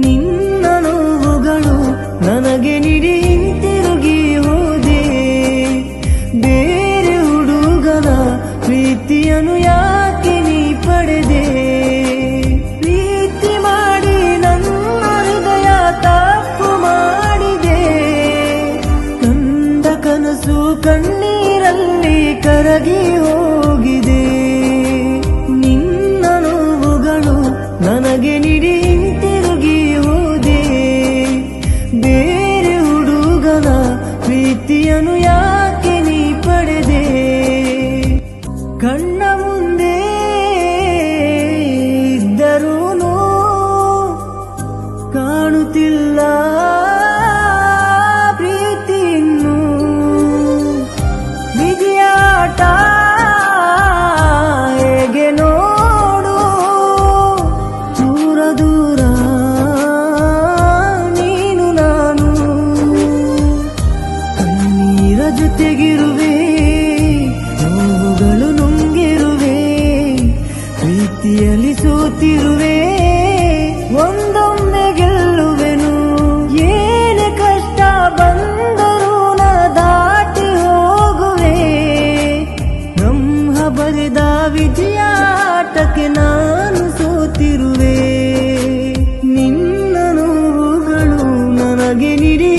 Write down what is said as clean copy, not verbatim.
ನಿನ್ನ ನೋವುಗಳು ನನಗೆ ನೀಡಿ ಹಿಂತಿರುಗಿ ಹೋದೆ. ಬೇರೆ ಹುಡುಗನ ಪ್ರೀತಿಯನ್ನು ಯಾಕೆ ನೀ ಪಡೆದೆ? ಪ್ರೀತಿ ಮಾಡಿ ನನ್ನ ಹೃದಯ ತಪ್ಪು ಮಾಡಿದೆ. ಕಂಡ ಕನಸು ಕಣ್ಣೀರಲ್ಲಿ ಕರಗಿ ಹೋಗಿದೆ. ನಿನ್ನ ನೋವುಗಳು ನನಗೆ ನೀಡಿ ಹಿಂತಿರುಗಿ ಹೋದೆ. ಬೇರೆ ಹುಡುಗನ ಪ್ರೀತಿಯನ್ನು ಯಾಕೆ ನೀ ಪಡೆದೆ? ಕಣ್ಣ ಮುಂದೆ ಇದ್ದರೂನು ಕಾಣುತ್ತಿಲ್ಲ ಪ್ರೀತಿಯನ್ನು. ವಿಧಿಯಾಟ ಹೇಗೆ ನೋಡು, ದೂರ ದೂರ ನೀನು ನಾನು. ಕಣ್ಣೀರ ಜೊತೆಗಿರುವೆ, ನೋವುಗಳು ನುಂಗಿರುವೆ, ಪ್ರೀತಿಯಲ್ಲಿ ಸೋತಿರುವೆ. ಒಂದೊಮ್ಮೆ ಗೆಲ್ಲುವೆನು, ಏನೇ ಕಷ್ಟ ಬಂದರೂ ನಾ ದಾಟಿ ಹೋಗುವೆ. ಬ್ರಹ್ಮ ಬರೆದ ವಿಧಿಯಾಟಕ್ಕೆ ನಾನು ಸೋತಿರುವೆ. ನಿನ್ನ ನೋವುಗಳು ನನಗೆ ನೀಡಿ